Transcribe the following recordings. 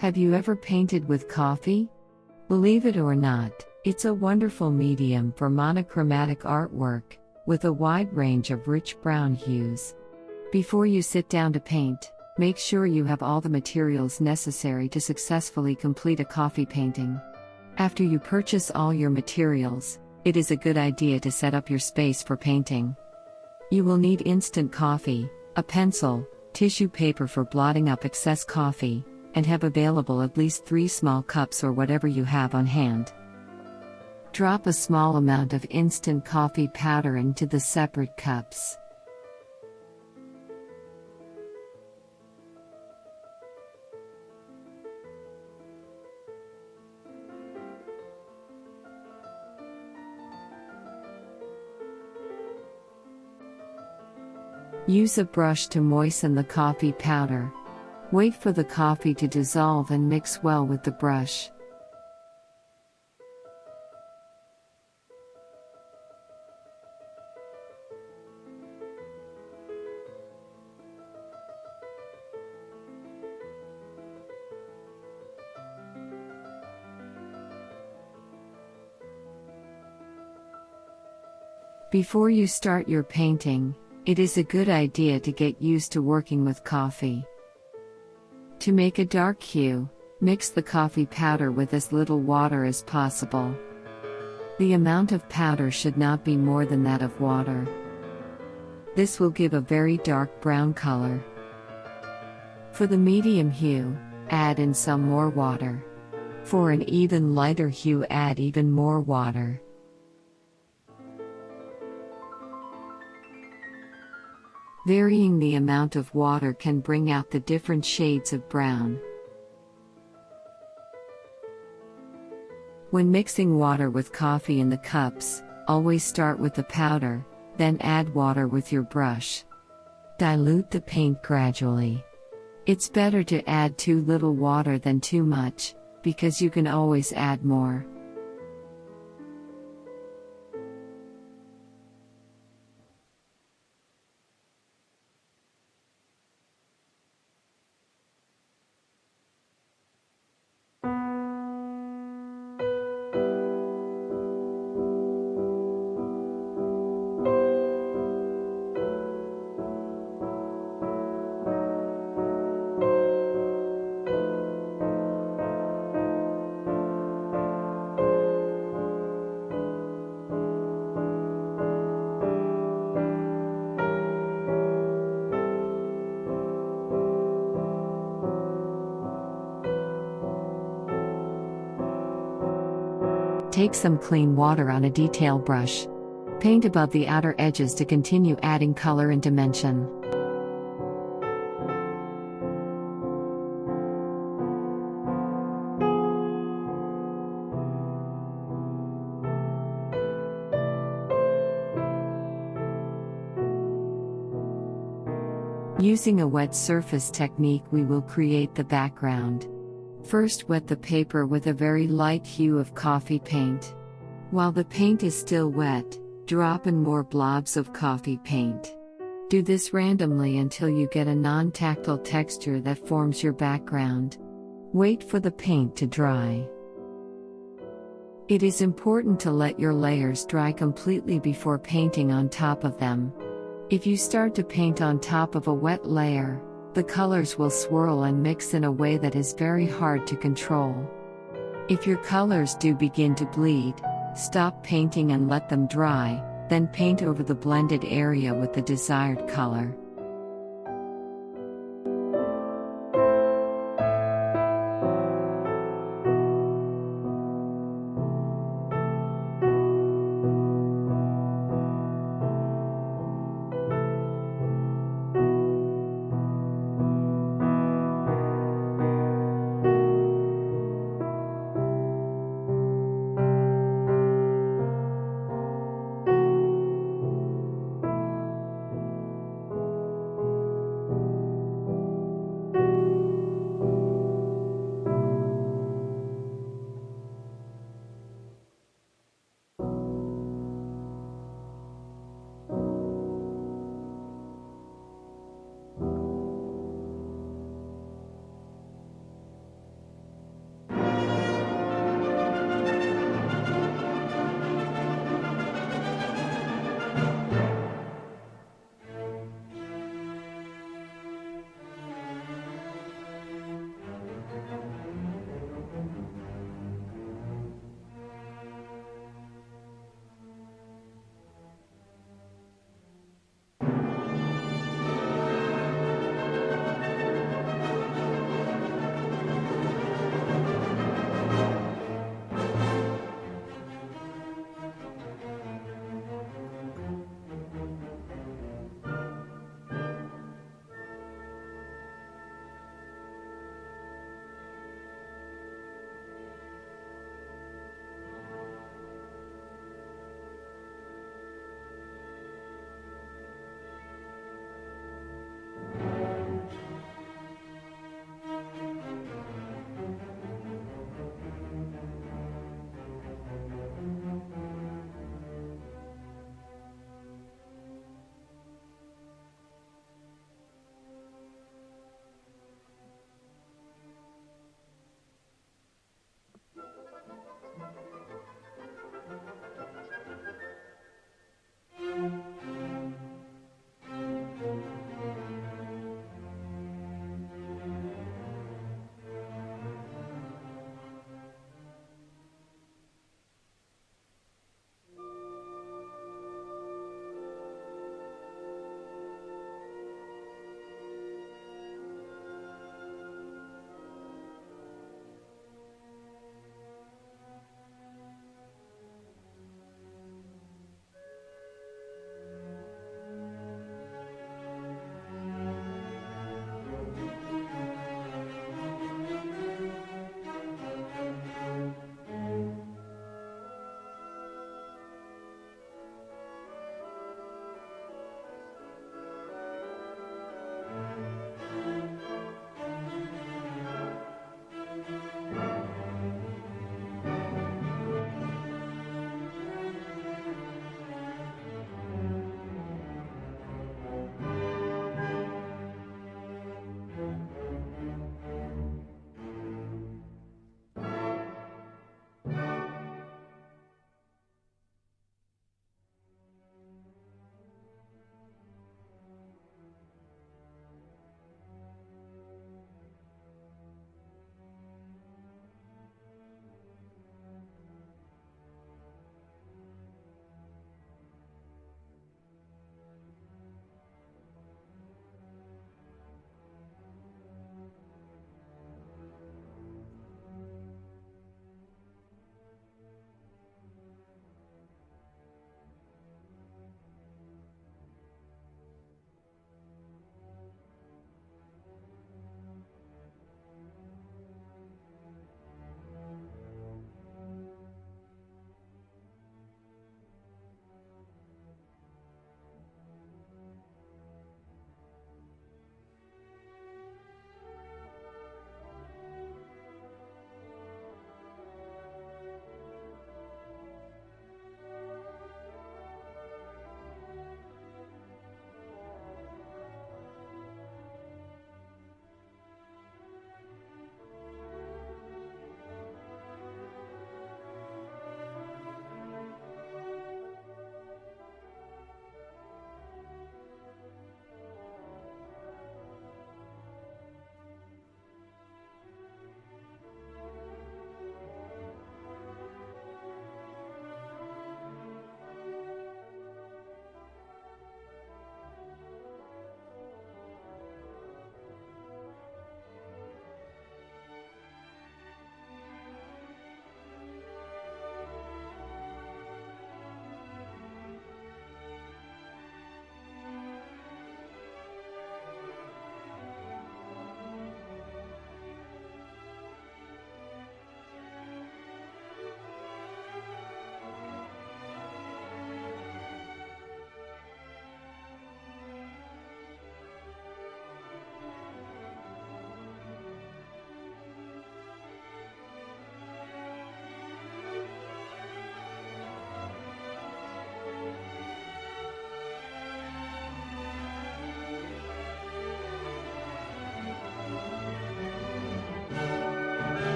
Have you ever painted with coffee? Believe it or not, it's a wonderful medium for monochromatic artwork, with a wide range of rich brown hues. Before you sit down to paint, make sure you have all the materials necessary to successfully complete a coffee painting. After you purchase all your materials, it is a good idea to set up your space for painting. You will need instant coffee, a pencil, tissue paper for blotting up excess coffee, and have available at least 3 small cups or whatever you have on hand. Drop a small amount of instant coffee powder into the separate cups. Use a brush to moisten the coffee powder. Wait for the coffee to dissolve and mix well with the brush. Before you start your painting, it is a good idea to get used to working with coffee. To make a dark hue, mix the coffee powder with as little water as possible. The amount of powder should not be more than that of water. This will give a very dark brown color. For the medium hue, add in some more water. For an even lighter hue, add even more water. Varying the amount of water can bring out the different shades of brown. When mixing water with coffee in the cups, always start with the powder, then add water with your brush. Dilute the paint gradually. It's better to add too little water than too much, because you can always add more. Take some clean water on a detail brush. Paint above the outer edges to continue adding color and dimension. Using a wet surface technique, we will create the background. First, wet the paper with a very light hue of coffee paint. While the paint is still wet, drop in more blobs of coffee paint. Do this randomly until you get a non-tactile texture that forms your background. Wait for the paint to dry. It is important to let your layers dry completely before painting on top of them. If you start to paint on top of a wet layer, the colors will swirl and mix in a way that is very hard to control. If your colors do begin to bleed, stop painting and let them dry, then paint over the blended area with the desired color.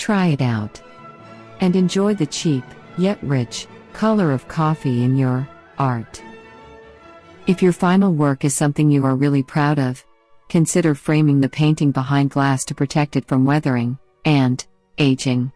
Try it out. And enjoy the cheap, yet rich, color of coffee in your art. If your final work is something you are really proud of, consider framing the painting behind glass to protect it from weathering and aging.